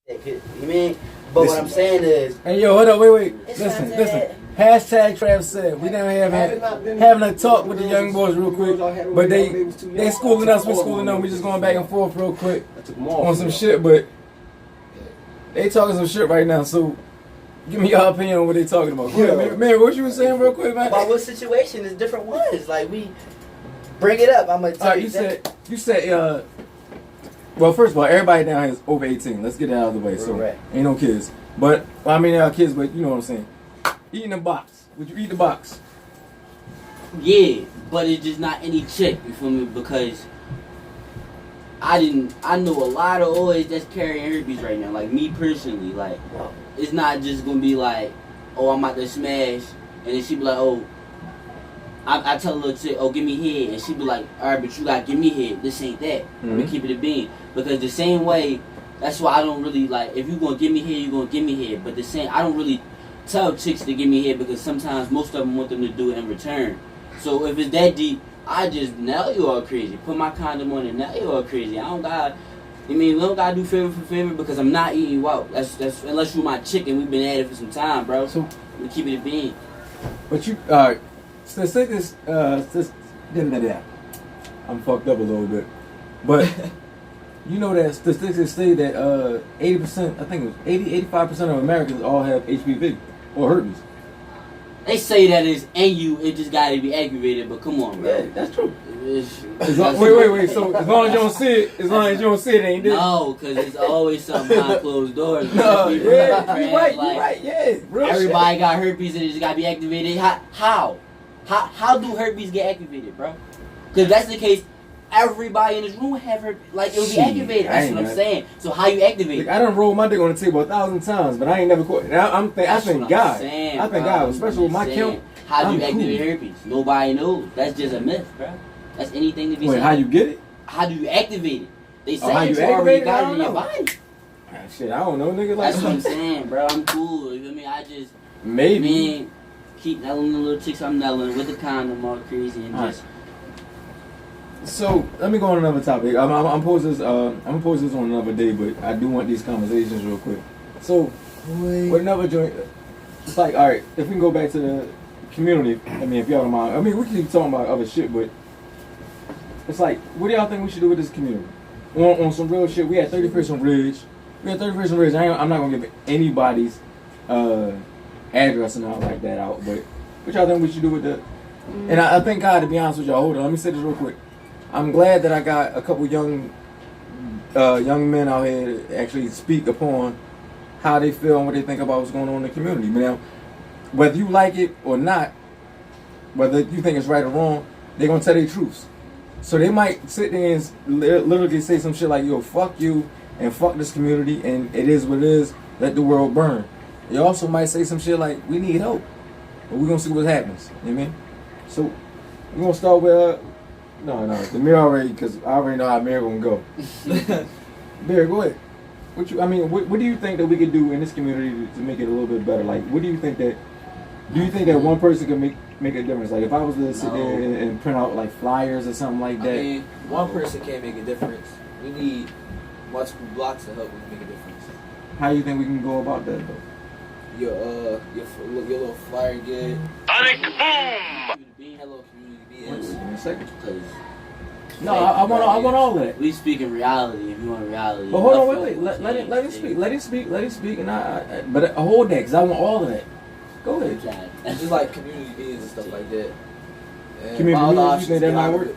You mean? But what I'm saying is, Hey, yo, hold up, wait. It's Listen. not that. Hashtag Trav said we down here having a talk with the young boys real quick, but they schooling us, we schooling them. We just going back and forth real quick on some shit, but they talking some shit right now. So give me your opinion on what they talking about. Go ahead, man. What you was saying real quick, man? about what situation is different ones. Like we bring it up. I'm gonna tell you. You said well, first of all, everybody down here is over 18. Let's get it out of the way. So Right. ain't no kids, but well, I mean, there are kids, but you know what I'm saying. Eating a box. Would you eat the box? Yeah, but it's just not any chick, you feel me? Because I know a lot of boys that's carrying herpes right now. Like me personally, like it's not just gonna be like, oh, I'm about to smash, and then she be like, oh, I tell a little chick, oh, give me head, and she be like, all right, but you gotta give me head. This ain't that. Mm-hmm. We keep it a bean, because the same way. That's why I don't really like. If you gonna give me head, you gonna give me head. But the same, I don't really tell chicks to give me head because sometimes most of them want them to do it in return. So if it's that deep, I just nail you all crazy. Put my condom on and nail you all crazy. I don't got. We don't gotta do favor for favor because I'm not eating you out. That's unless you my chick and we've been at it for some time, bro. So we keep it a bean. But you, statistics, I'm fucked up a little bit, but you know that statistics say that 80%, I think it was 85% of Americans all have HPV or herpes. They say that it's in you, it just gotta be aggravated. But come on, bro. Yeah, that's true. Wait. So as long as you don't see it, it ain't there. No, because it's always something behind closed doors. No, yeah, you're right, Like, yeah. Real everybody shit. got herpes and it just gotta be activated. How do herpes get activated, bro? Because that's the case. Everybody in this room have herpes. Like it'll be activated. That's what I'm saying. So how you activate it? I done rolled my dick on the table 1,000 times, but I ain't never caught. I thank God. I thank God, especially with my count. How do you activate herpes? Nobody knows. That's just a myth, bro. That's anything to be said. How you get it? How do you activate it? They say how it's you already activate it? got it in your body. Shit, I don't know, nigga. Like That's what I'm saying, bro. I'm cool. You feel me? I just maybe keep nailing the little chicks I'm nailing with the condom all crazy and just. So let me go on another topic. I'm gonna pose this on another day, but I do want these conversations real quick. So with another joint, it's like, all right, if we can go back to the community. I mean, if y'all don't mind. I mean, we can keep talking about other shit, but it's like, what do y'all think we should do with this community? On some real shit, we had 31st and Ridge. I'm not gonna give anybody's address and all like that out, but what y'all think we should do with that? And I thank God, to be honest with y'all. Hold on, let me say this real quick. I'm glad that I got a couple young men out here to actually speak upon how they feel and what they think about what's going on in the community. Now, whether you like it or not, whether you think it's right or wrong, they're gonna tell their truths. So they might sit there and literally say some shit like, yo, fuck you and fuck this community and it is what it is, let the world burn. They also might say some shit like, we need help, but we're gonna see what happens. You know what I mean? So we're gonna start with no, the mirror already, because I already know how mirror gonna go. Bear, go ahead. What do you think that we could do in this community to make it a little bit better? Like, what do you think that one person could make a difference? Like, if I was to sit there and print out like flyers or something like that. I mean, one person can't make a difference. We need multiple blocks to help us make a difference. How do you think we can go about that though? Your little flyer get. Sonic boom! Hello community. Wait a second. No, I want all of that. We speak in reality. If you want reality. But hold on, wait. Let him speak. Let him speak. And but hold that, because I want all of that. Go ahead. Just like community meetings and stuff like that. And community meetings, you think that might work?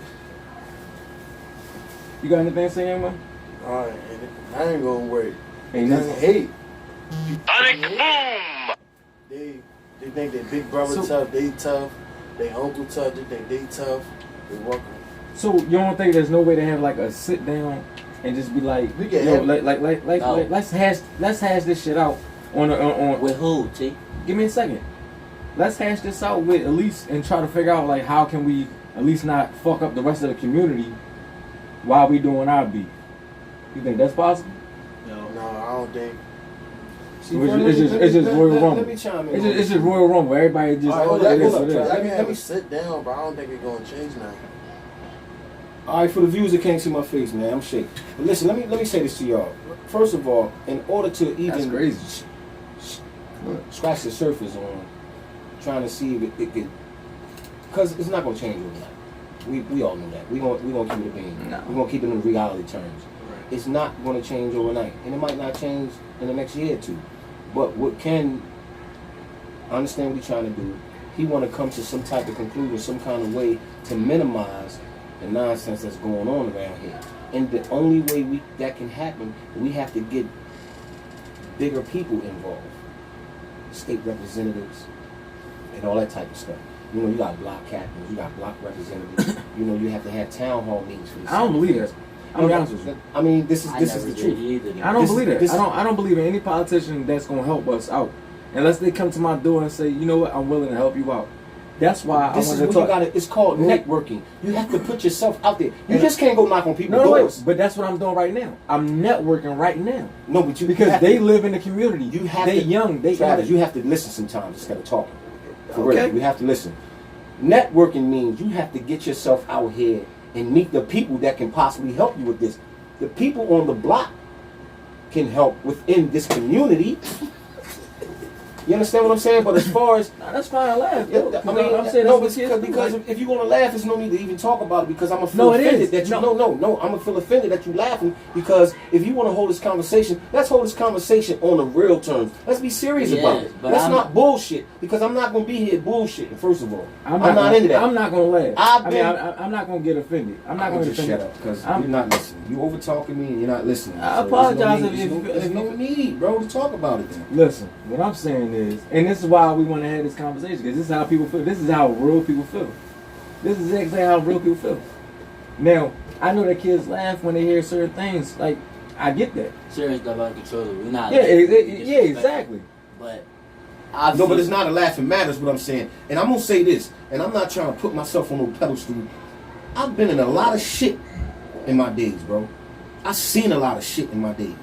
You got anything to say, man? Alright, I ain't gonna work. Ain't nothing. Hate. Sonic boom! They think that big brother tough, they tough. They uncle tough, they think they tough. They walk. So you don't think there's no way to have like a sit down and just be like, yo, let's hash this shit out on with who? T? Give me a second. Let's hash this out with Elise and try to figure out like how can we at least not fuck up the rest of the community while we doing our beat. You think that's possible? No, I don't think. It's just Royal Rumble. Let me chime in. It's just Royal Rumble. Everybody just let me sit down, but I don't think it's gonna change now. All right, for the viewers that can't see my face, man, I'm shaking. But listen, let me say this to y'all. First of all, in order to That's even crazy. scratch the surface on trying to see if it could, because it's not gonna change overnight. We all know that. We gonna keep it a bean. No. We're gonna keep it in reality terms. It's not gonna change overnight, and it might not change in the next year or two. But what can I understand what he's trying to do? He want to come to some type of conclusion, some kind of way to minimize the nonsense that's going on around here. And the only way that can happen, we have to get bigger people involved, state representatives, and all that type of stuff. You know, you got block captains, you got block representatives. You know, you have to have town hall meetings for this. I don't believe that. I'm be honest with you. I mean, this is I the never truth. did either. I don't This- believe that. this- I don't believe in any politician that's gonna help us out, unless they come to my door and say, you know what, I'm willing to help you out. That's why This I is want what to you talk. gotta. It's called networking. You have to put yourself out there. You And- just can't go knock on people's No, doors. wait, but that's what I'm doing right now. I'm networking right now No, but you because have they to, live in the community. You have they to, young. They Travis, you have to listen sometimes instead of talking. For Okay. real, you have to listen. Networking means you have to get yourself out here and meet the people that can possibly help you with this. The people on the block can help within this community. You understand what I'm saying? But as far as Nah, that's fine. I laugh. yeah, yo, I mean, I'm saying no, that's what kids do, because like- if you're gonna laugh, there's no need to even talk about it because I'm gonna feel No, it offended is. that you. No. No, I'm gonna feel offended that you laughing because if you want to hold this conversation, let's hold this conversation on the real terms. Let's be serious Yes, about it. but Let's I'm- not bullshit because I'm not gonna be here bullshitting. First of all, I'm gonna- not into that. I'm not gonna laugh. I've I mean, been- I'm not gonna get offended. I'm not I'm gonna just get shut offended. up because I'm- you're not listening. You over talking me and you're not listening. I So apologize there's if no, you- need, there's no need, bro, to talk about it then. Listen, what I'm saying is, and this is why we want to have this conversation, because this is how people feel. This is how real people feel. This is exactly how real people feel. Now, I know that kids laugh when they hear certain things. Like, I get that. Certain stuff out of control. We're not. Yeah, disrespectful, yeah, exactly. But No, but it's not a laughing matter, is what I'm saying. And I'm gonna say this, and I'm not trying to put myself on no pedestal. I've been in a lot of shit in my days, bro. I've seen a lot of shit in my days.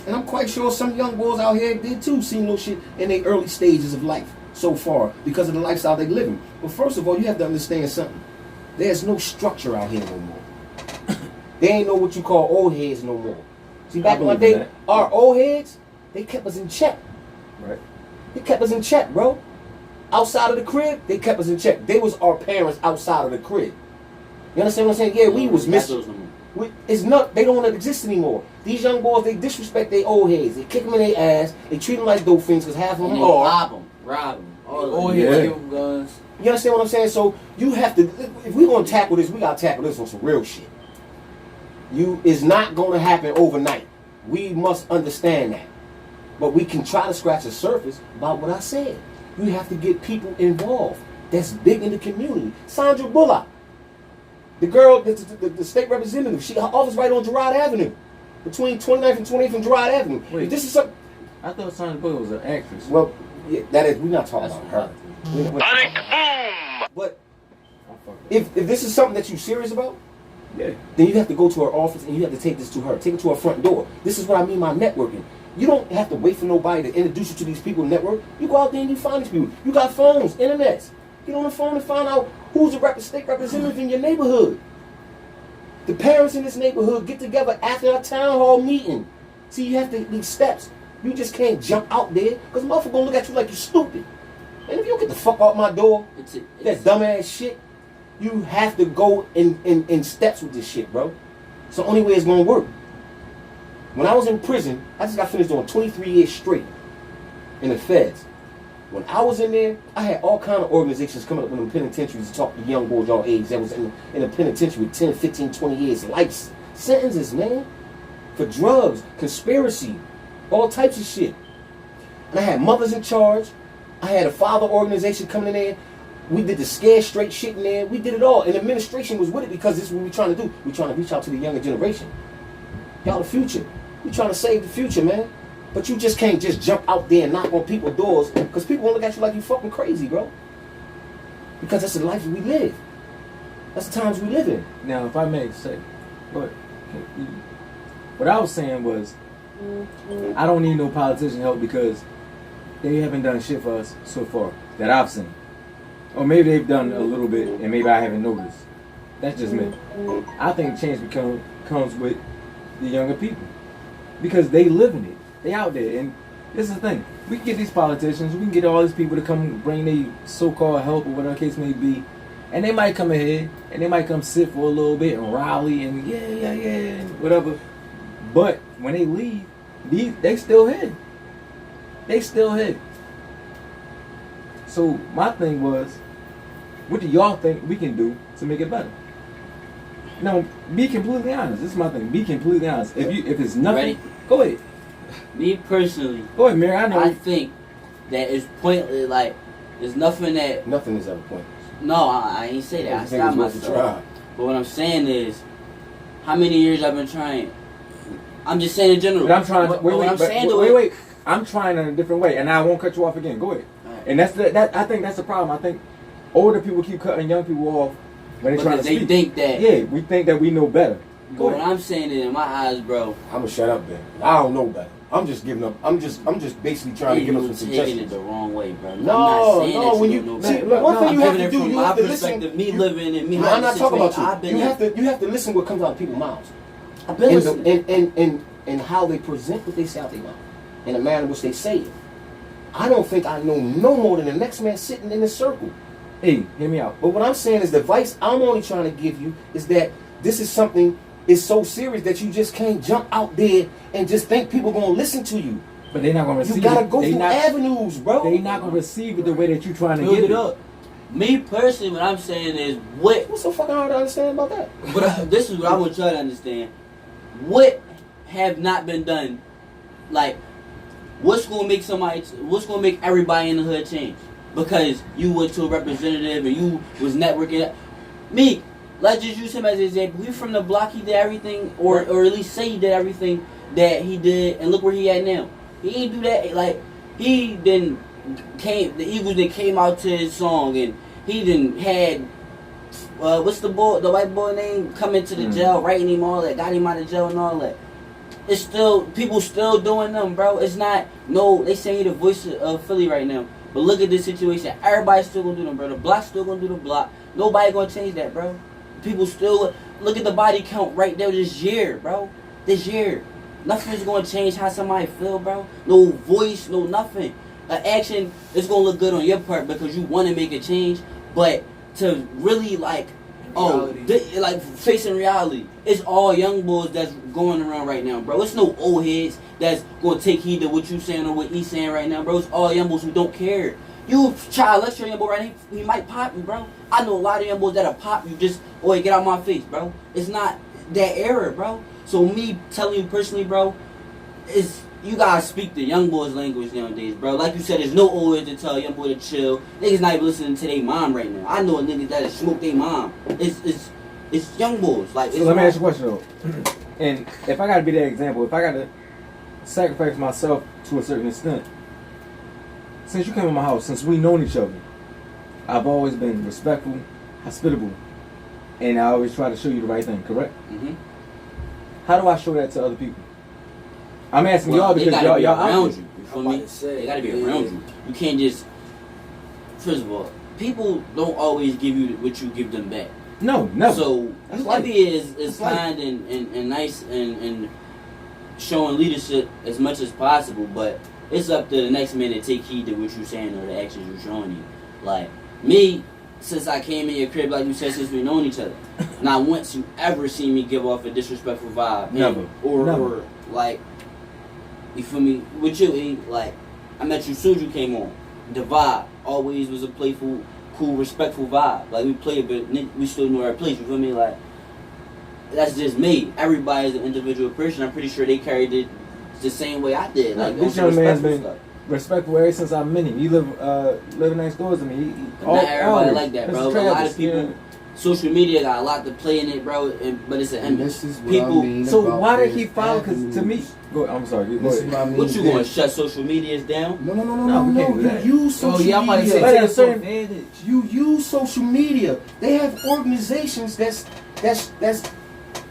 And I'm quite sure some young boys out here did too, seen little shit in their early stages of life so far because of the lifestyle they living. But first of all, you have to understand something. There's no structure out here no more. They ain't know what you call old heads no more. See, back in my believe in day, that. our old heads, they kept us in check. Right. They kept us in check, bro. Outside of the crib, they kept us in check. They was our parents outside of the crib. You understand what I'm saying? Yeah, we was missing. It's not. They don't exist anymore. These young boys, they disrespect their old heads. They kick them in their ass. They treat them like dope fiends because half of And them they are. rob them. Oh, Yeah. yeah. Give them guns. You understand what I'm saying? So you have to. If we're gonna tackle this, we gotta tackle this on some real shit. It's not gonna happen overnight. We must understand that. But we can try to scratch the surface about what I said. You have to get people involved. That's big in the community. Sandra Bullock, the girl, the state representative, her office right on Girard Avenue, between 29th and 28th and Girard Avenue. Wait. If this is something, I thought Sandra Bullock was an actress. well, yeah, that is. We're not talking That's about her. Sonic Boom! But I fucked up. if this is something that you're serious about, Yeah. then you have to go to her office and you have to take this to her. Take it to her front door. This is what I mean by networking. You don't have to wait for nobody to introduce you to these people network. You go out there and you find these people. You got phones, internets. Get on the phone and find out who's the state representative in your neighborhood. The parents in this neighborhood get together after a town hall meeting. See, you have to these steps. You just can't jump out there because motherfucker gonna look at you like you're stupid. And if you don't get the fuck out my door, that dumbass shit, you have to go in steps with this shit, bro. It's the only way it's gonna work. When I was in prison, I just got finished doing 23 years straight in the feds. When I was in there, I had all kind of organizations coming up in the penitentiaries to talk to young boys y'all age that was in the penitentiary with 10, 15, 20 years life sentences, man. For drugs, conspiracy, all types of shit. And I had mothers in charge. I had a father organization coming in there. We did the scare straight shit in there. We did it all. And the administration was with it because this is what we're trying to do. We're trying to reach out to the younger generation. Y'all the future. We're trying to save the future, man. But you just can't just jump out there and knock on people's doors because people will look at you like you fucking crazy, bro. Because that's the life we live. That's the times we live in. Now, if I may say, what I was saying was, I don't need no politician help because they haven't done shit for us so far that I've seen. Or maybe they've done a little bit and maybe I haven't noticed. That's just me. I think change comes with the younger people because they live in it. They out there, and this is the thing. We can get these politicians, we can get all these people to come bring their so-called help or whatever the case may be, and they might come ahead and they might come sit for a little bit and rally and yeah, and whatever. But when they leave, they still here. They still here. So my thing was, what do y'all think we can do to make it better? No, be completely honest. This is my thing. Be completely honest. If it's nothing, Ready? go ahead. Me personally, Go ahead, Mary. I know. I think that it's pointless. Like, there's nothing that. Nothing is ever pointless. No, I ain't say that. I Everything stopped is worth a myself. try. But what I'm saying is, how many years I've been trying? I'm just saying in general. But I'm trying. What- Wait, what wait, I'm but- saying wait. I'm trying in a different way, and I won't cut you off again. Go ahead. Alright. And that I think that's the problem. I think older people keep cutting young people off when they're trying to Because they speak. think that. Yeah, we think that we know better. But Go what ahead. I'm saying is, in my eyes, bro, I'ma shut up then. I don't know better. I'm just giving up. I'm just basically trying to give you up some taking it suggestions. the wrong way, bro. I'm No, not saying no, that when you you- don't know see, better, look, bro. one thing I'm you have giving to it do, from you my have to listen. perspective, me living and me No, I'm having not the talking about situation. I've you. been You have to listen what comes out of people's mouths. I've been listening. And how they present what they say out their mouth, in the manner in which they say it. I don't think I know no more than the next man sitting in this circle. Hey, hear me out. But what I'm saying is the advice I'm only trying to give you is that this is something is so serious that you just can't jump out there and just think people gonna listen to you. But they're not gonna receive You gotta it. go They through not, avenues, bro. They're not gonna receive it the way that you're trying to Build get it up. Me personally, what I'm saying is, what What's so fucking hard to understand about that? But this is what I want y'all to understand. What have not been done? Like, what's gonna make everybody in the hood change? Because you went to a representative and you was networking. Me, let's just use him as an example. He from the block, he did everything, or at least say he did everything that he did, and look where he at now. He ain't do that. Like, he didn't the Eagles that came out to his song, and he didn't had what's the white boy name, come into the jail, writing him all that, got him out of jail and all that. It's still, people still doing them, bro. It's not, no, they say he the voice of Philly right now. But look at this situation. Everybody's still gonna do them, bro. The block's still gonna do the block. Nobody gonna change that, bro. People still, look at the body count right there this year, bro. This year. Nothing's gonna change how somebody feel, bro. No voice, no nothing. Action is gonna look good on your part because you wanna make a change, but to really like, like facing reality, it's all young boys that's going around right now, bro. It's no old heads that's gonna take heed to what you saying or what he's saying right now, bro. It's all young boys who don't care. You try to lecture a young boy right now, he might pop you, bro. I know a lot of young boys that'll pop you just, get out my face, bro. It's not that era, bro. So me telling you personally, bro, is you gotta speak the young boys' language nowadays, bro. Like you said, there's no old heads to tell a young boy to chill. Niggas not even listening to their mom right now. I know a nigga that'll smoke their mom. It's young boys. Like, So it's let me not- ask you a question though. And if I gotta be that example, if I gotta sacrifice myself to a certain extent, since you came in my house, since we known each other, I've always been respectful, hospitable, and I always try to show you the right thing, correct? Mhm. How do I show that to other people? I'm asking Well, y'all they because gotta be y'all out around there. you. You feel I'm about me? to say, They gotta be yeah. around you. You can't just. First of all, people don't always give you what you give them back. No, never. So That's you life. can be as That's life. kind and nice and showing leadership as much as possible, but it's up to the next man to take heed to what you're saying or the actions you're showing you. Like me, since I came in your crib, like you said, since we known each other, not once you ever seen me give off a disrespectful vibe. And- Never. Or Never. like, you feel me? With you, like, I met you soon as you came on. The vibe always was a playful, cool, respectful vibe. Like, we played, but we still knew our place. You feel me? Like, that's just me. Everybody's an individual person. I'm pretty sure they carried it the same way I did. Like, This on some young man's respectful been stuff. respectful ever since I met him. He living next door to me. He But not everybody always. like that, Mr. bro. A lot Travis, of people, yeah. social media got a lot to play in it, bro. But it's an And image. this is what People- I mean So about why did those he follow? Because to me, avenues. go. I'm sorry. Go This is ahead. what I mean. What you gonna this. shut social medias down? No, No, we can't do that. You use social yeah, I'm about to media. say, But take at a some certain- advantage. You use social media. They have organizations that's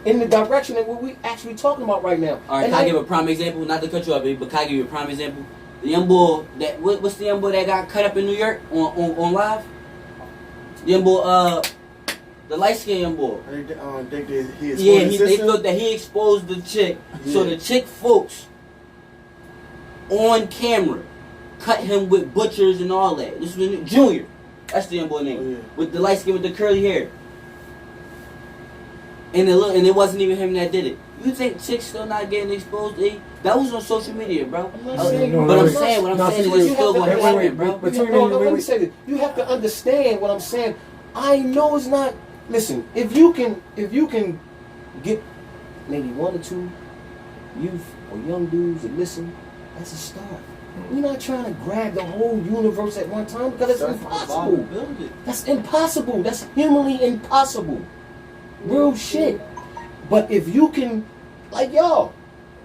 in the direction of what we actually talking about right now. All right, And can I give a prime example? Not to cut you off, baby, but can I give you a prime example? The young boy that what's the young boy that got cut up in New York on live? The young boy The light skinned boy. They think that he is Yeah, they thought that he exposed the chick. So Yeah. the chick folks on camera cut him with butchers and all that. This was Junior. That's the young boy name. Oh, yeah. With the light skin with the curly hair. And it wasn't even him that did it. You think chicks still not getting exposed? That was on social media, bro. I'm not saying no, But no, I'm wait. saying what No, I'm saying see, is it's you still have to- going to wait, happen, bro. but- No, let me say this. You have to understand what I'm saying. I know it's not. Listen, if you can get maybe one or two youth or young dudes to listen, that's a start. We're not trying to grab the whole universe at one time because it's Start from the bottom impossible. and build it. That's impossible. That's humanly impossible. Real shit. But if you can, like y'all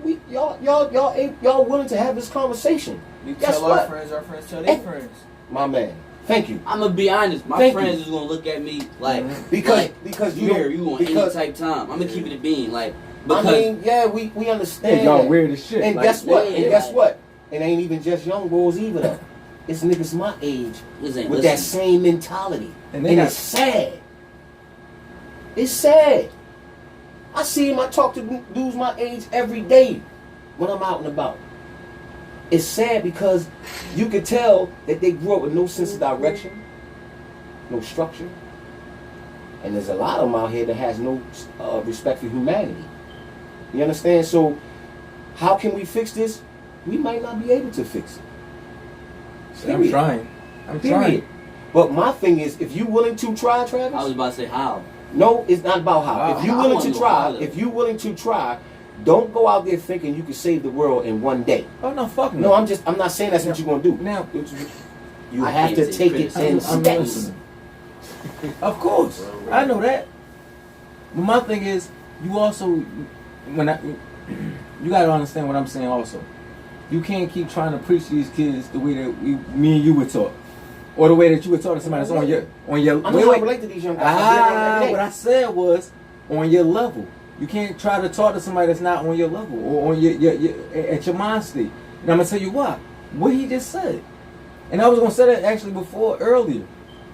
willing to have this conversation. We Guess tell what? our friends tell their Eh. friends. My man, thank you. I'm gonna be honest. My Thank friends you. is gonna look at me like Because you here, you on any because type time. I'm gonna keep it a bean, like I because mean, yeah, we understand. Yeah, y'all that. weird as shit. And like, guess what? yeah, And guess like- what? It ain't even just young boys either. Though. It's niggas my age listen, with that same mentality, And and, they got- it's sad. It's sad. I see him. I talk to dudes my age every day when I'm out and about. It's sad because you can tell that they grew up with no sense of direction, no structure, and there's a lot of them out here that has no respect for humanity. You understand? So, how can we fix this? We might not be able to fix it. I'm Period. trying. I'm Period. trying. But my thing is, if you willing to try, Travis, I was about to say how. no, it's not about how. Wow. If you I willing wanna to know try, how, though. if you willing to try, don't go out there thinking you can save the world in one day. Oh no, fuck No, no. I'm not saying that's what you're gonna do. Now, You I have can't to say take it criticism. in I'm steps. listening. Of course, I know that. But my thing is, you also, you gotta understand what I'm saying. Also, you can't keep trying to preach to these kids the way that me and you were taught, or the way that you were taught to somebody that's on your. I know how to relate to these young guys. I do it every day. What I said was on your level. You can't try to talk to somebody that's not on your level or on your at your mind state. And I'm gonna tell you why. What he just said. And I was gonna say that actually before earlier.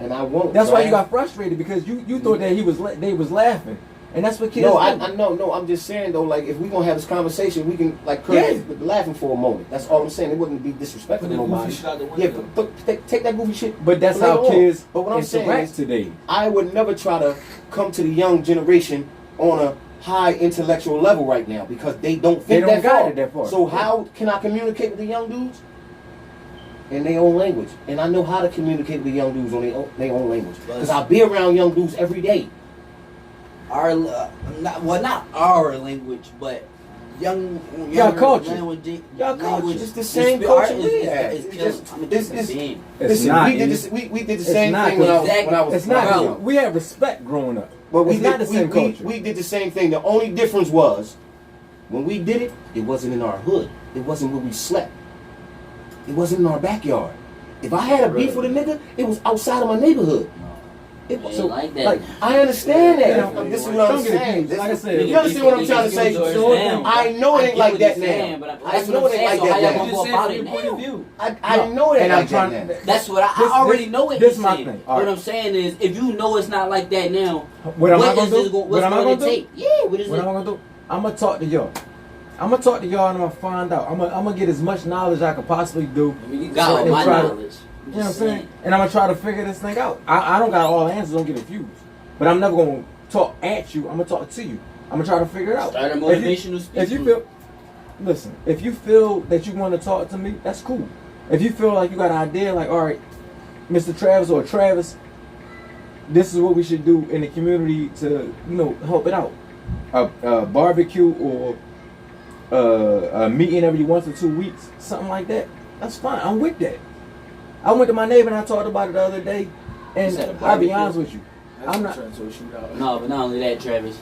And I won't. That's why right? you got frustrated because you thought that they was laughing, and that's what kids. No, do. I no. I'm just saying though, like if we gonna have this conversation, we can like curse laughing for a moment. That's all I'm saying. It wouldn't be disrespectful Put to the goofy nobody. shit out the Yeah, window. but take that goofy shit. But that's later how on. kids But what I'm saying interact is, today. I would never try to come to the young generation on a high intellectual level right now because they don't They think don't that got far. it that far. So Yeah. how can I communicate with the young dudes? In their own language. And I know how to communicate with the young dudes on their own language. Because I be around young dudes every day. Our not our language, but young Y'all culture. language. Y'all culture. language It's the is- same is- culture is- we is- have. is It's killing- just- I'm gonna it's- keep it being. It's Listen, not. we did E. this. We did the It's same not, thing when I was It's not. young. We had respect growing up. But we It's not did, the same culture. we did the same thing. The only difference was when we did it, it wasn't in our hood. It wasn't where we slept. It wasn't in our backyard. If I had a beef with a nigga, it was outside of my neighborhood. It was Ain't like that. like I understand that. Yeah, This is what I'm don't get saying. confused. Like I said, You understand what I'm trying to say? I know it ain't like that now. I know it ain't like that now. Go about it now. I know it ain't And I'm like that trying. now. That's what I This- already this- know. What this he's my saying. thing. All What right. I'm saying is, if you know it's not like that now, What am I what gonna is this do? what's What am I going gonna to do? take? Yeah, what is What am I it? gonna do? I'm gonna talk to y'all. I'm gonna talk to y'all and I'm gonna find out. I'm gonna get as much knowledge I could possibly do. You got all And my try to- knowledge. You know what I'm saying? And I'm gonna try to figure this thing out. I don't got all the answers. Don't get confused. But I'm never gonna talk at you. I'm gonna talk to you. I'm gonna try to figure it out. Start a If you- motivational speech. If you feel, listen. If you feel that you want to talk to me, that's cool. If you feel like you got an idea, like all right, Mr. Travis or Travis, this is what we should do in the community to help it out. A barbecue or a meeting every 1 to 2 weeks, something like that. That's fine. I'm with that. I went to my neighbor and I talked about it the other day, and said a I'll be barbecue? honest with you. I'm not. trying to shoot out. No, but not only that, Travis.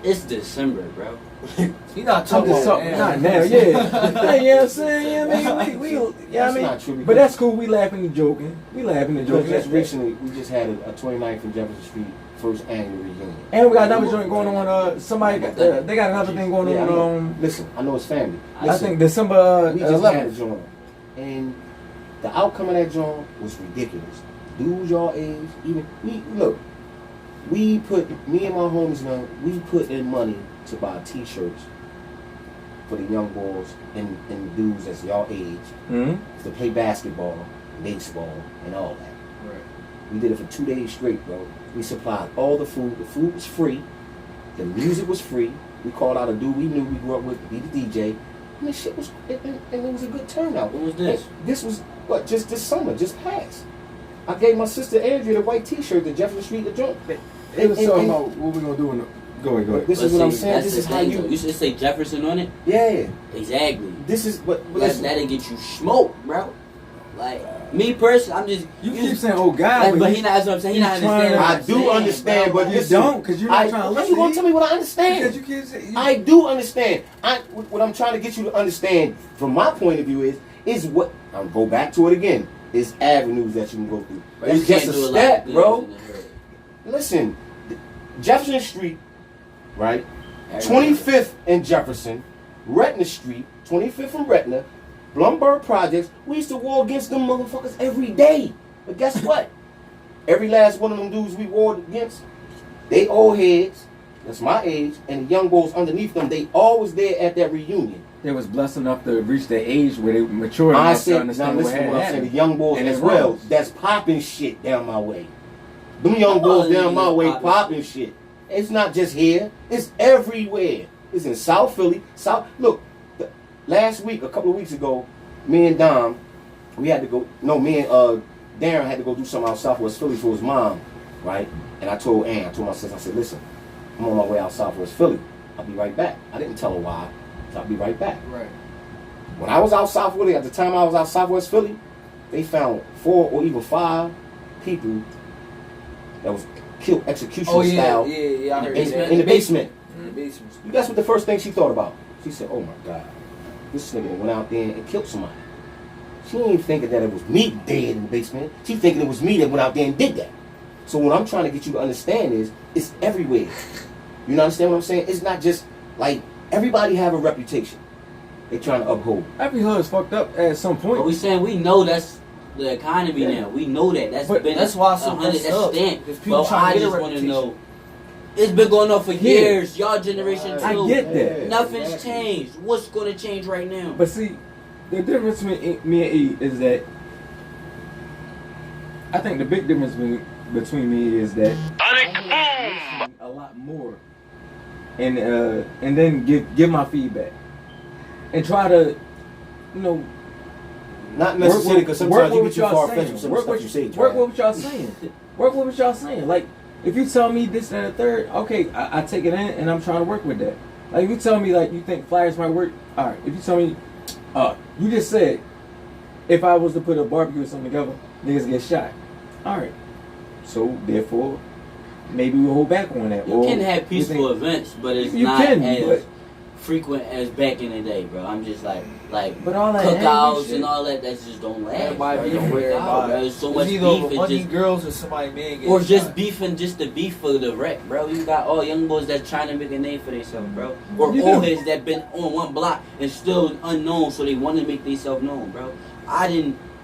It's December, bro. He not I'm talking just about talking, now. not now, yeah. Hey, you know what I'm saying? Yeah, I mean, we you know what I That's mean? not true, But because- that's cool. We laughing and joking. We laughing and Because joking. just recently, we just had a 29th and Jefferson Street first annual reunion. And we got another joint going on. Somebody got, they got another thing going Yeah, I know. on. Listen, I know it's family. I Listen, think December we just had a 11th. joint, and the outcome of that joint was ridiculous. Dudes y'all age, even me. Look, me and my homies now, we put in money to buy T-shirts for the young boys and dudes that's y'all age Mm-hmm. to play basketball, baseball, and all that. Right. We did it for 2 days straight, bro. We supplied all the food. The food was free. The music was free. We called out a dude we knew we grew up with to be the DJ. And the shit was, and it was a good turnout. What was this? This was, just this summer, just passed. I gave my sister Andrea the white T-shirt that Jefferson Street the joint. They was talking about what we gonna do in the. Go ahead. This is what I'm saying. That's This the is how thing, you. though. You should say Jefferson on it. Yeah. Exactly. This is, but listen. That'll get you smoked, bro. Like me personally, I'm just. You keep saying, "Oh God," Like, but he not. That's what I'm saying. He not he's trying understanding. to- what I I'm do saying, understand, bro. but You listen, don't, because you're not trying to how listen. you gonna tell me what I understand? Because you can't say. I do understand. What I'm trying to get you to understand from my point of view is what I'll go back to it again. Is avenues that you can go through. Bro, you It's just can't a do lot step, of things bro. in the hood. Listen, Jefferson Street, right? 25th and Jefferson, Retna Street, 25th and Retna, Blumberg Projects. We used to war against them motherfuckers every day. But guess what? Every last one of them dudes we warred against, they old heads. That's my age, and the young boys underneath them. They always there at that reunion. They was blessed enough to reach the age where they matured I enough to said, now understand what listen had to what I'm saying. happened. The young boys And as it well. rose. That's popping shit down my way. Them young boys down my way popping shit. It's not just here. It's everywhere. It's in South Philly. Look, last week, a couple of weeks ago, me and Dom, me and Darren had to go do something out Southwest Philly for his mom, right? And I told my sister, I said, listen, I'm on my way out Southwest Philly. I'll be right back. I didn't tell her why. So I'll be right back. Right. When I was out South Philly, at the time I was out Southwest Philly, they found 4 or even 5 people that was killed execution style I heard in the basement. In the basement. You guess what the first thing she thought about? She said, oh my God, this nigga went out there and killed somebody. She ain't thinking that it was me dead in the basement. She thinking it was me that went out there and did that. So what I'm trying to get you to understand is, it's everywhere. You understand what I'm saying? It's not just like, everybody have a reputation they trying to uphold. Every hood's fucked up at some point. But we saying we know that's the economy now. We know that. That's why it's so 100. messed That's up. stamped. Because people But trying I to get a just want to reputation. know. It's been going on for years. Y'all generation too. I get that. Nothing's exactly. changed. What's going to change right now? But see, the difference between me and E is that I think the big difference between me is that Sonic I boom! listen a lot more, and then give my feedback and try to, Not necessarily, because sometimes you get too far fetched with some Work stuff with you say. Work Trav. with what y'all saying. Work with what y'all saying. Like, if you tell me this and the third, okay, I take it in and I'm trying to work with that. Like, if you tell me, like, you think flyers might work, all right. If you tell me, you just said, if I was to put a barbecue or something together, niggas get shot. All right. So, therefore, maybe we'll hold back on that. You Or can have you peaceful think- events, but it's You not can, as but- frequent as back in the day, bro. I'm just like But all that angry cookouts shit- and all that just don't last. Everybody bro. beef Don't with work out, everybody. bro. There's so It's much either over beef and money, just girls, or somebody man getting or just shot. beefing just to beef for the wreck, bro. You got all young boys that's trying to make a name for themselves, bro. Or You old do. heads that been on one block and still unknown, so they want to make themselves known, bro.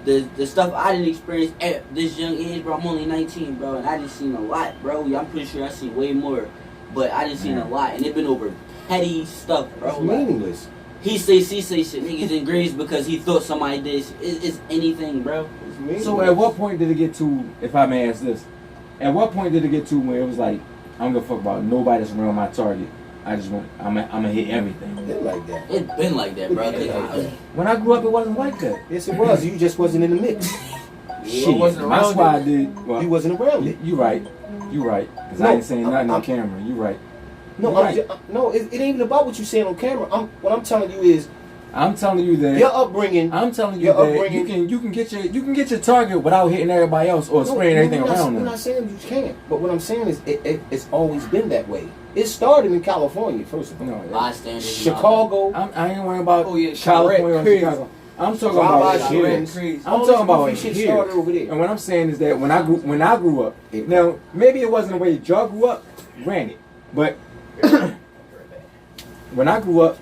The stuff I didn't experience at this young age, bro. I'm only 19, bro, and I just seen a lot, bro. I'm pretty sure I seen way more, but I just seen a lot, and it been over petty stuff, bro. It's Like, meaningless. he say, she say shit. Niggas in graves because he thought somebody did shit. It's anything, bro. It's meaningless. So at what point did it get to, if I may ask this, at what point did it get to where it was like, I don't give a fuck about nobody that's around my target. I'm gonna hit everything. It like that. It been like that, bro. 'cause When I grew up, it wasn't like that. Yes, it was. You just wasn't in the mix. Shit, wasn't my around squad did. Well, You wasn't around it. you right. You right. Because I No, ain't saying nothing on I'm- camera. You right. No, Right. it ain't even about what you saying on camera. What I'm telling you is I'm telling you that. your upbringing. I'm telling you Your that upbringing- you can get your target without hitting everybody else or spraying everything we're not, around We're them. not saying you can't, but what I'm saying is it's always been that way. It started in California, first of all. No, bystanders. and all Chicago. I ain't worrying about Oh, yeah, California or crazy. Chicago. I'm talking Wild about Wild here. Shit. Crazy. I'm All talking this about goofy shit here. started over there. And what I'm saying is that when I grew up, now maybe it wasn't the way y'all grew up, granted, but when I grew up,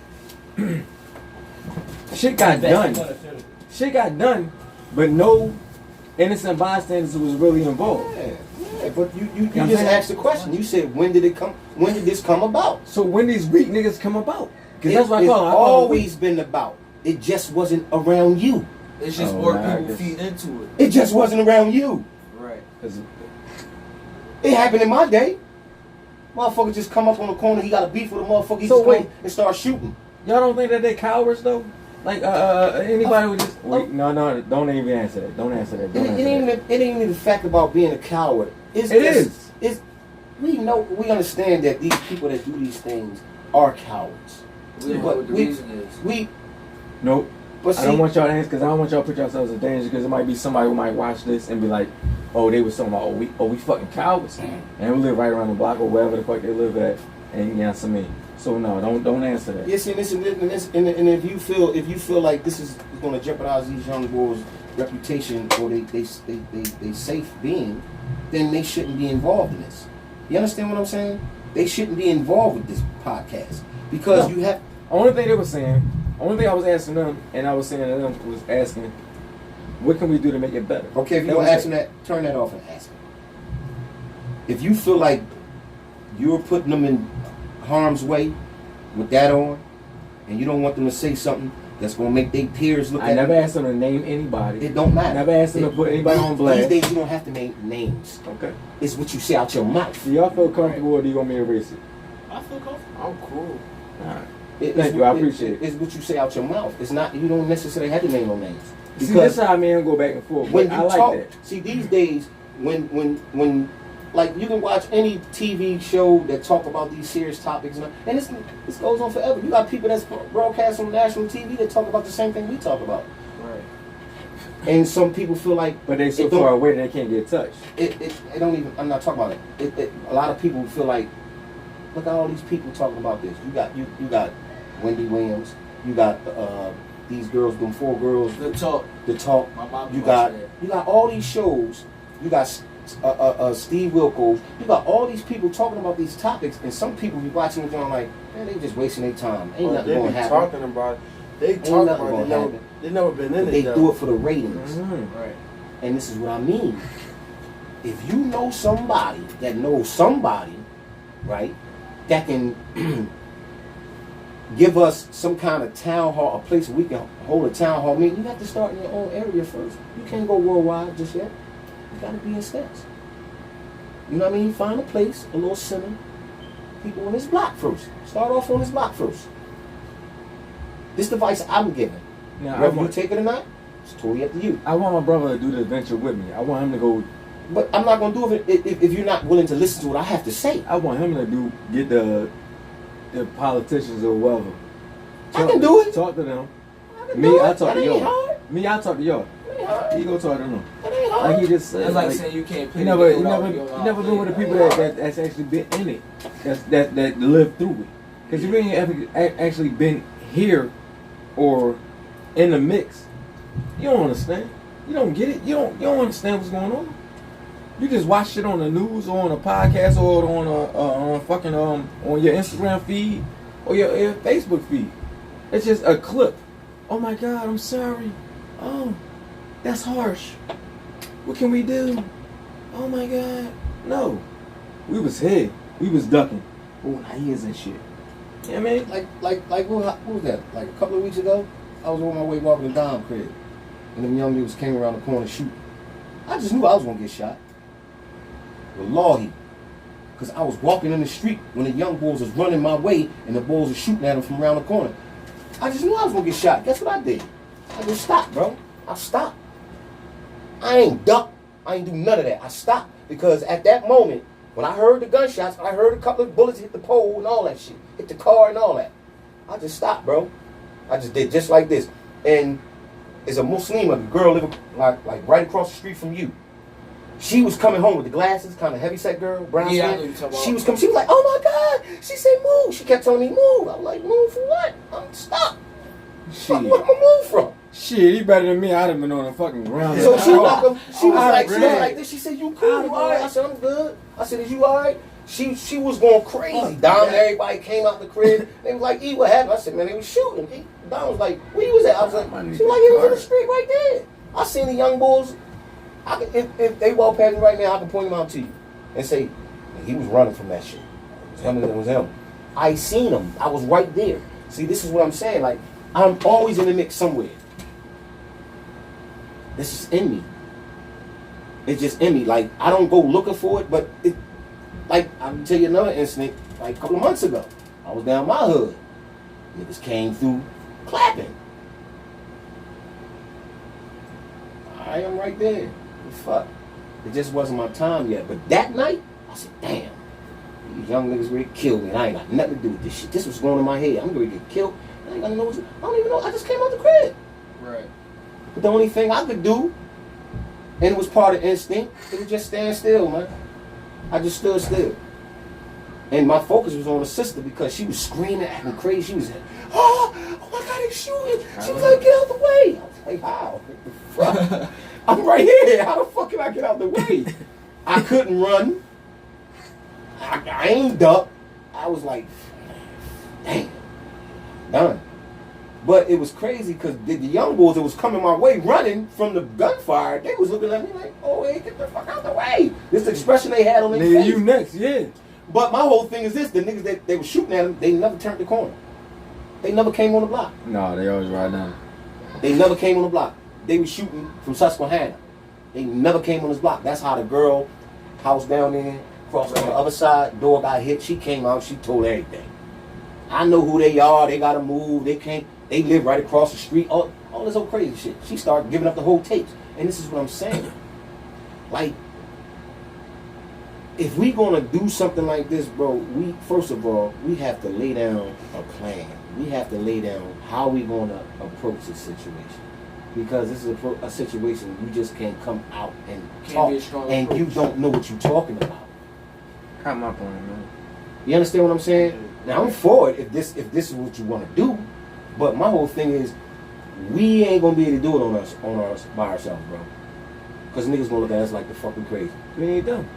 shit got done. Shit got done, but no innocent bystanders was really involved. Yeah, Yeah, but you know what I'm just saying? asked the question. You said, when did it come? When did this come about? So when these weak niggas come about? Because that's what I It's call them. I call them always been about. It just wasn't around you. It's just Oh, more nah, I people guess. feed into it. It just wasn't around you. Right. weak. 'Cause It happened in my day. Motherfucker just come up on the corner. He got a beef with a motherfucker. He So just wait. come and start shooting. Y'all don't think that they cowards though? Like anybody would just wait. No, don't even answer that. Don't answer that. Don't It answer ain't that. even, it ain't even the fact about being a coward. It's It just, is. It's, we understand that these people that do these things are cowards. We don't know But what the we- reason is. We, Nope. but I don't see, want y'all to answer because I don't want y'all to put yourselves in danger because it might be somebody who might watch this and be like, oh, they was talking about, we fucking cowards. And we live right around the block or wherever the fuck they live at. And you know what I mean? So no, don't answer that. yes, and and if you feel like this is going to jeopardize these young boys' reputation or they safe being, then they shouldn't be involved in this. You understand what I'm saying? They shouldn't be involved with this podcast because No. you have. Only thing they were saying, only thing I was asking them, and I was saying to them was asking, what can we do to make it better? Okay, if That you're was asking it. that, turn that off and ask them. If you feel like you're putting them in harm's way with that on, and you don't want them to say something that's going to make their peers look I at never them, asked them to name anybody. it don't matter. Never asked them to put anybody on blast. These days you don't have to name names. Okay. It's what you say out your mouth. Do y'all feel comfortable or do you want me to erase it? I feel comfortable. I'm cool. Alright. It's Thank you, I appreciate it. It's what you say out your mouth. It's not. You don't necessarily have to name no names. See, this how me and go back and forth. when But you I like talk, that. see these days when like you can watch any TV show that talk about these serious topics and this goes on forever. You got people that's broadcast on national TV that talk about the same thing we talk about, Right. and some people feel like But they so it don't- far away they can't get touched. it don't even. I'm not talking about it. A lot of people feel like, look at all these people talking about this. You got Wendy Williams. You got these girls, them 4 girls. Good talk. The talk. My mom You watched got that. all these shows. You got Steve Wilkos. You got all these people talking about these topics, and some people be watching it going like, man, they just wasting their time. Ain't But nothing they going be to happen. talking about it. They Ain't talk nothing about gonna it. They happen. never been in But it. they though. do it for the ratings, Mm-hmm. Right. and this is what I mean. If you know somebody that knows somebody, right, that can give us some kind of town hall, a place where we can hold a town hall meeting, you have to start in your own area first. You can't go worldwide just yet. You got to be in steps. You know what I mean? Find a place, a little center, people on this block first. Start off on this block first. This device I'm giving, Now, I whether you want, take it or not, it's totally up to you. I want my brother to do the adventure with me. I want him to go. But I'm not going to do it if you're not willing to listen to what I have to say. I want him to get the politicians or whoever. I can do it. Talk to them. I can Me, do it. I talk That to ain't y'all. hard. Me, I talk to y'all. That ain't hard. He go talk to them. That ain't Like hard. he just said. That's like saying you can't play You the never, game you without never, being you allowed never to been play with the it. people that's actually been in it, that lived through it. Because you ain't ever actually been here or in the mix. You don't understand. You don't get it. You don't understand what's going on. You just watch shit on the news or on a podcast or on fucking on your Instagram feed or your Facebook feed. It's just a clip. Oh my God, I'm sorry. Oh, that's harsh. What can we do? Oh my God. No. We was here. We was ducking. Oh, now he is and shit. You know what I mean? Like what was that? Like a couple of weeks ago, I was on my way walking to Dom crib, and them young niggas came around the corner shooting. I just knew I was gonna get shot. Wallahi. Because I was walking in the street when the young boys was running my way and the boys were shooting at them from around the corner. I just knew I was gonna get shot. Guess what I did? I just stopped, bro. I stopped. I ain't ducked. I ain't do none of that. I stopped because at that moment, when I heard the gunshots, I heard a couple of bullets hit the pole and all that shit, hit the car and all that. I just stopped, bro. I just did just like this. And it's a Muslim, a girl living like right across the street from you. She was coming home with the glasses, kind of heavyset girl, brown Yeah, I know skin. you're talking about. She was coming. She was like, "Oh my God!" She said, "Move." She kept telling me, "Move." I was like, "Move for what? I'm stuck. Fuck, where am I move from?" Shit, he better than me. I'd have been on the fucking ground. So she walked up. She was I'd like, have she was ran. like this. She said, "You cool? You all right?" I said, "I'm good." I said, "Is you all right?" She was going crazy. Dom and everybody came out the crib. They was like, "E, what happened?" I said, "Man, they was shooting." Dom was like, "Where you was at?" I was like, "She was like, it was in the street right there." I seen the young boys. If they walk past me right now, I can point them out to you. and say, he was running from that shit. It was him. I seen him. I was right there. See, this is what I'm saying. Like, I'm always in the mix somewhere. This is in me. It's just in me. Like, I don't go looking for it, but it, like, I'll tell you another incident. Like, a couple of months ago, I was down my hood. Niggas came through clapping. I am right there. Fuck. It just wasn't my time yet. But that night, I said, damn. These young niggas ready to kill me, and I ain't got nothing to do with this shit. This was going in my head. I'm ready to get killed. I ain't got no. I don't even know. I just came out the crib. Right. But the only thing I could do, and it was part of instinct, it was just stand still, man. I just stood still. And my focus was on the sister because she was screaming, acting crazy. She was like, oh my God, they shooting. She was like, get out the way. I was like, how? What the fuck? I'm right here. How the fuck can I get out the way? I couldn't run. I aimed up. I was like, damn, done. But it was crazy because the young boys that was coming my way running from the gunfire, they was looking at me like, oh, hey, get the fuck out the way. This is the expression they had on their Nigga, face. you next, yeah. But my whole thing is this, the niggas that they were shooting at them, they never turned the corner. They never came on the block. No, they always ride down. They never came on the block. They were shooting from Susquehanna. They never came on this block. That's how the girl, house down there, crossed on the other side, door got hit. She came out, she told everything. I know who they are, they gotta move, they can't, they live right across the street, all this old crazy shit. She started giving up the whole tapes. And this is what I'm saying. Like, if we gonna do something like this, bro, we, first of all, we have to lay down a plan. We have to lay down how we gonna approach this situation. Because this is a situation you just can't come out and Can't be a talk, strong and you approach. don't know what you're talking about. Got my point, man. You understand what I'm saying? Now I'm for it if this is what you want to do, but my whole thing is we ain't gonna be able to do it on us by ourselves, bro. Because niggas gonna look at us like the fucking crazy. We ain't done.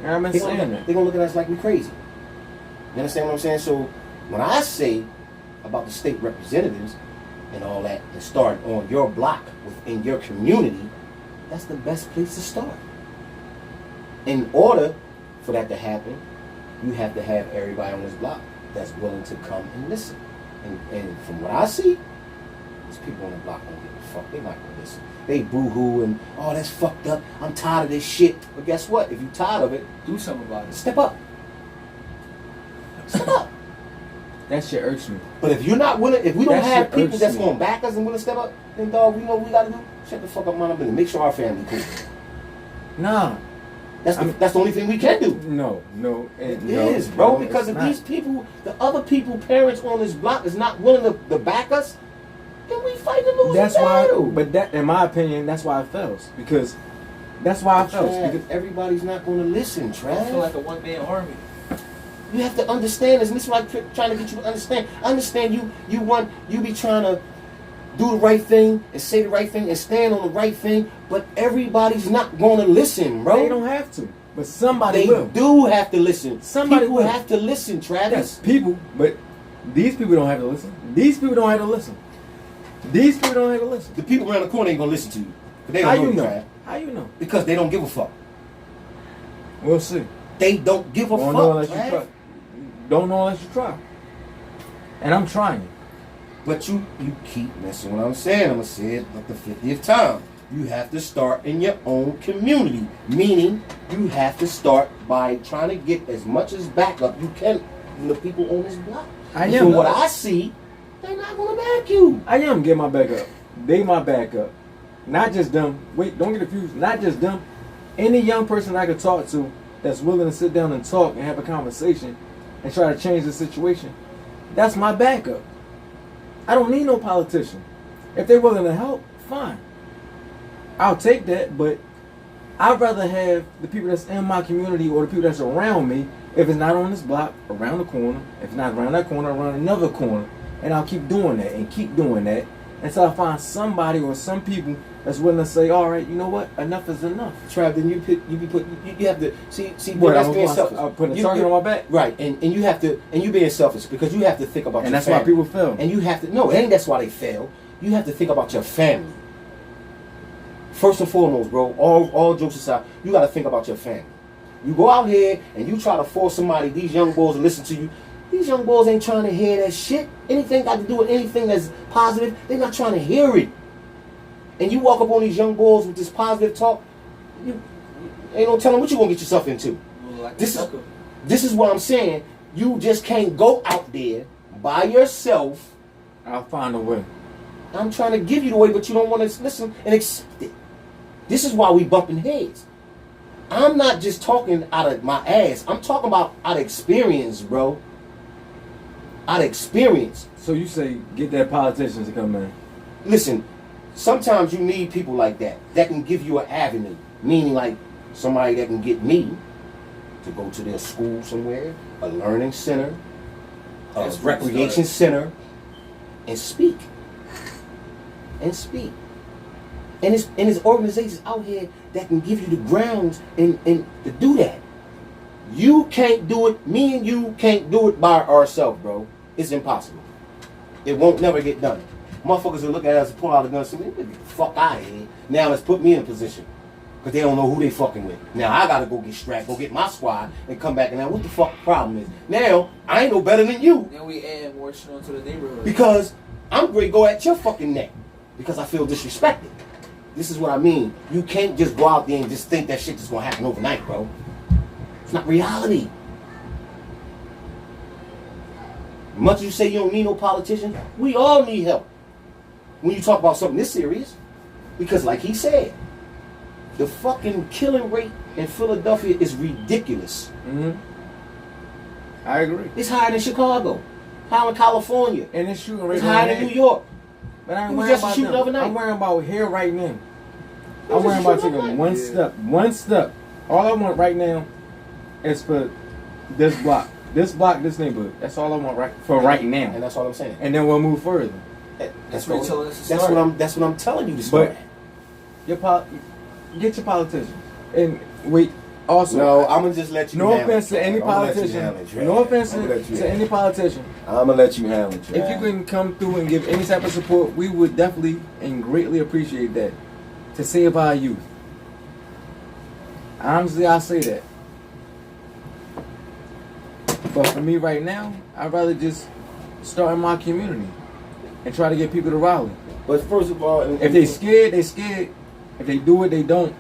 I'm They saying gonna, that. they gonna look at us like we crazy. You understand what I'm saying? So when I say about the state representatives and all that, and start on your block within your community, that's the best place to start. In order for that to happen, you have to have everybody on this block that's willing to come and listen. And from what I see, these people on the block don't give a fuck. They're not gonna listen. They boo-hoo and, oh, that's fucked up. I'm tired of this shit. But guess what? If you're tired of it, Do something about it. step up. Step up. That shit irks me. But if you're not willing, if we don't That have shit people irks that's me. gonna back us and willing to step up, then dog, we know what we gotta do. Shut the fuck up, man. And make sure our family cool. Nah. That's the only thing we can do. No. It no, is, bro. no, Because it's if not. these people, the other people, parents on this block is not willing to back us, then we fight to lose That's the why, battle. but that, in my opinion, that's why it fails. Because that's why it fails. Trav, Because everybody's not gonna listen, I feel Trav. like a one-man army. You have to understand this, and this is what I'm trying to get you to understand. I understand you be trying to do the right thing and say the right thing and stand on the right thing, but everybody's not gonna listen, bro. they don't have to. But somebody They will. do have to listen. Somebody people will. have to listen, Travis. Yes, people, but these people don't have to listen. These people don't have to listen. These people don't have to listen. The people around the corner ain't gonna listen to you. 'Cause they How don't you know, know? Trav. How you know? Because they don't give a fuck. We'll see. They don't give a Don't fuck, know unless you Trav. try. Don't know unless you try. And I'm trying. But you keep messing what I'm saying. I'm gonna say it like the 50th time. You have to start in your own community. Meaning, you have to start by trying to get as much as backup you can from the people on this block. I And am. from what I see, they're not gonna back you. I am getting my back up. They my back up. Not just them. Wait, don't get confused. Not just them. Any young person I could talk to that's willing to sit down and talk and have a conversation and try to change the situation, that's my backup. I don't need no politician. If they're willing to help, fine. I'll take that, but I'd rather have the people that's in my community or the people that's around me, if it's not on this block, around the corner, if it's not around that corner, around another corner, and I'll keep doing that and keep doing that until I find somebody or some people that's willing to say, all right, you know what, enough is enough. Trav, then you have to see What, that's I'm being gonna- selfish. I'll put a You- target on my back? Right, and you have to, and you being selfish because you have to think about And your that's family. why people fail. And you have to, no, it ain't that's why they fail. You have to think about your family. First and foremost, bro, all jokes aside, you got to think about your family. You go out here and you try to force somebody, these young boys, to listen to you. These young boys ain't trying to hear that shit. Anything got to do with anything that's positive, they're not trying to hear it. And you walk up on these young boys with this positive talk, you ain't no telling what you're going to get yourself into. Like This is what I'm saying. You just can't go out there by yourself. I'll find a way. I'm trying to give you the way, but you don't want to listen and accept it. This is why we bumping heads. I'm not just talking out of my ass. I'm talking about out of experience, bro. Out of experience. So you say get that politician to come in. Listen, sometimes you need people like that can give you an avenue. Meaning like somebody that can get me to go to their school somewhere, a learning center, a That's recreation center, and speak. And speak. And there's organizations out here that can give you the grounds and to do that. You can't do it. Me and you can't do it by ourselves, bro. It's impossible. It won't never get done. Motherfuckers will look at us and pull out a gun and say, "Man, get the fuck out of here." Now let's put me in a position. Because they don't know who they fucking with. Now I gotta go get strapped, go get my squad, and come back and now what the fuck the problem is? Now, I ain't no better than you. Then we add more shit onto the neighborhood. Because I'm ready to go at your fucking neck. Because I feel disrespected. This is what I mean. You can't just go out there and just think that shit is gonna happen overnight, bro. It's not reality. Much as you say you don't need no politician, we all need help. When you talk about something this serious. Because like he said, the fucking killing rate in Philadelphia is ridiculous. Mm-hmm. I agree. It's higher than Chicago, higher in California, And it's shooting right it's higher than New York. But I ain't We worrying just about shooting the other them. night. I'm worrying about here right now. We I'm just worrying about shooting taking overnight. one step. All I want right now is for this block, this neighborhood. That's all I want right And now. that's all I'm saying. And then we'll move further. That's what what, you're telling us to that's start. that's what I'm telling you to start. But get your politicians. And wait, also. No, I'm gonna just let you. No handle offense it, to any Trav. I'ma let you politician. handle it, Trav. No offense I'ma let you to handle any it. politician. I'm gonna let you handle it. If you Trav. can come through and give any type of support, we would definitely and greatly appreciate that to save our youth. Honestly, I say that. But for me right now, I'd rather just start in my community and try to get people to rally. But first of all, If they scared, they scared. If they do it, they don't.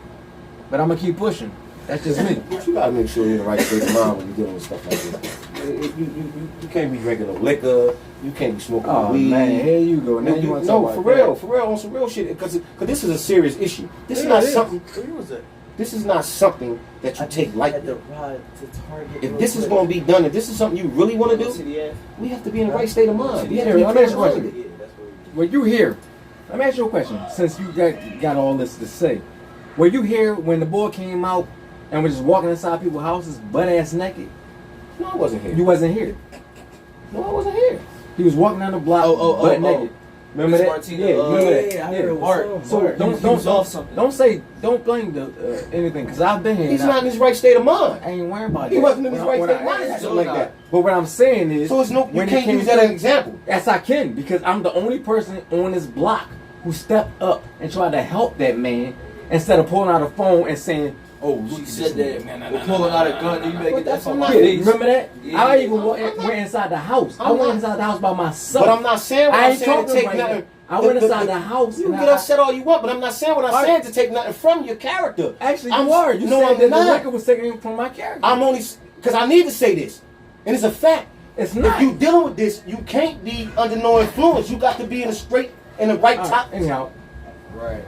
But I'm gonna keep pushing. That's just me. But you gotta make sure you're in the right state of mind when you're dealing with stuff like this. You can't be drinking no liquor. You can't be smoking Oh weed. man, here you go. Now you want to no, talk for about real, on some real shit. Because this is a serious issue. This is Yeah, not it is. something. Who was that? This is not something that you take Had lightly. to ride to Target. If this is going to be done, if this is something you really want to do, we have to be in the right state of mind. We have to be Let me ask you a clear-minded. question. Were you here? Let me ask you a question. Since you got all this to say, were you here when the boy came out and was just walking inside people's houses, butt ass naked? No, I wasn't here. You wasn't here. No, I wasn't here. He was walking down the block, butt naked. Remember Miss that? Martina, yeah, remember that? I heard it was Mark. some. So Mark. don't He was off something. don't blame the anything because I've been here. He's and not in his right state of mind. I ain't worried about He that. wasn't in his What right I- state of what I- mind. Something like that. But what I'm saying is, So it's no. You when it can't came use that to- as an example. Yes, I can because I'm the only person on this block who stepped up and tried to help that man instead of pulling out a phone and saying, "Oh, look She at said this that nigga." we're pulling out a gun. You better get that That's from not- my Yeah, face. remember that? Yeah. I even went inside the house. I I'm went not- inside the house by myself. But I'm not saying what I I'm ain't saying to talking take right nothing. now. I went inside the house. You and can get I- upset all you want, but I'm not saying what I'm Alright. saying to take nothing from your character. Actually, I'm- you are. You no, said I'm that the not. liquor was taken from my character. I'm only because I need to say this, and it's a fact. It's If not. you dealing with this, you can't be under no influence. You got to be in the straight and the right All right, top. anyhow, Right.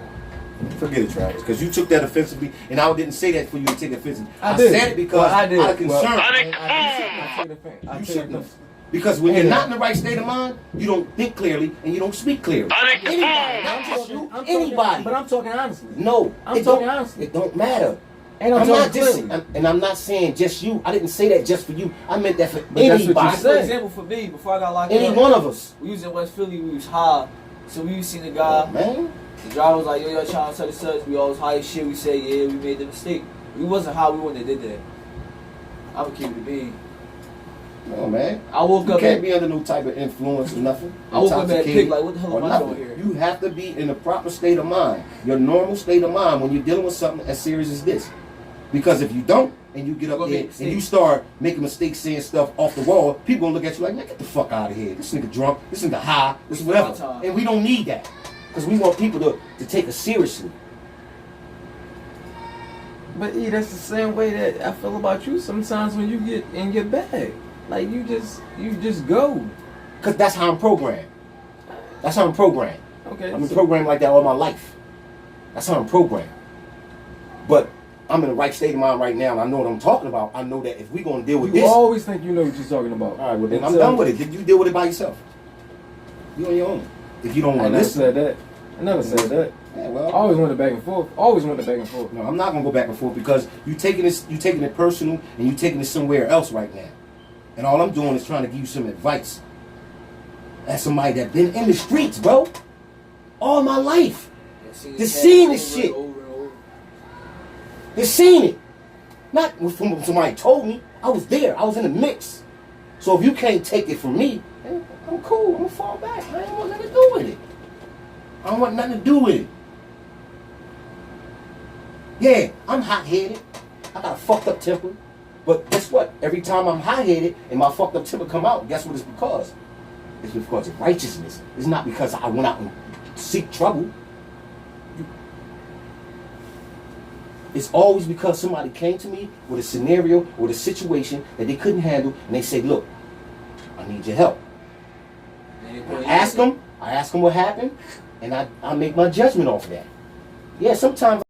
Forget it, Travis, because you took that offensively, and I didn't say that for you to take offensive. I did. said it because Well, I did. out of concern. Well, Sonic I boom! You shouldn't. Because when you're not in the right state of mind, you don't think clearly and you don't speak clearly. Sonic Anybody, boom! not just you, I'm talking- anybody. But I'm talking honestly. No, I'm it talking don't- honestly. It don't matter. And I'm I'm talking not just, clearly. and I'm not saying just you. I didn't say that just for you. I meant that for But that's what you anybody. said. For example, for me, before I got locked Any up, one of us. we was in West Philly. We was high, so we was seeing the Oh, guy. man. The driver was like, "Yo, y'all trying to tell the such." We all was high as shit. We said, "Yeah, we made the mistake." We wasn't high. We wouldn't have did that. I would keep it being. No, man. I woke You up can't at, be under no type of influence or nothing. I woke up at Intoxicated pig like, what the hell or am I nothing. doing here? You have to be in the proper state of mind, your normal state of mind when you're dealing with something as serious as this. Because if you don't, and you get up Gonna there make and you mistakes. start making mistakes, saying stuff off the wall, people gonna look at you like, man, get the fuck out of here. This nigga drunk, this nigga high, this is whatever. Time. And we don't need that. Because we want people to take us seriously. But E, that's the same way that I feel about you sometimes when you get in your bag. Like you just go. Because that's how I'm programmed. That's how I'm programmed. Okay. I've been so- programmed like that all my life. That's how I'm programmed. But I'm in the right state of mind right now, and I know what I'm talking about. I know that if we're going to deal with You this... always think you know what you're talking about. All right, well, then I'm Until- done with it. Did you deal with it by yourself? You on your own. If you don't I want to never listen... said that. I never said that. Yeah, I well... always went back and forth. Always went back and forth. No, I'm not going to go back and forth because you taking it personal, and you taking it somewhere else right now. And all I'm doing is trying to give you some advice. As somebody that been in the streets, bro. All my life. Just seeing this shit. Just seeing it. Not from somebody told me. I was there. I was in the mix. So if you can't take it from me, then I'm cool. I'm going to fall back. I ain't want nothing to do with it. I don't want nothing to do with it. Yeah, I'm hot-headed. I got a fucked up temper. But guess what? Every time I'm hot-headed and my fucked up temper come out, guess what it's because? It's because of righteousness. It's not because I went out and seek trouble. It's always because somebody came to me with a scenario or a situation that they couldn't handle, and they say, look, I need your help. I ask them what happened, and I make my judgment off of that. Yeah, sometimes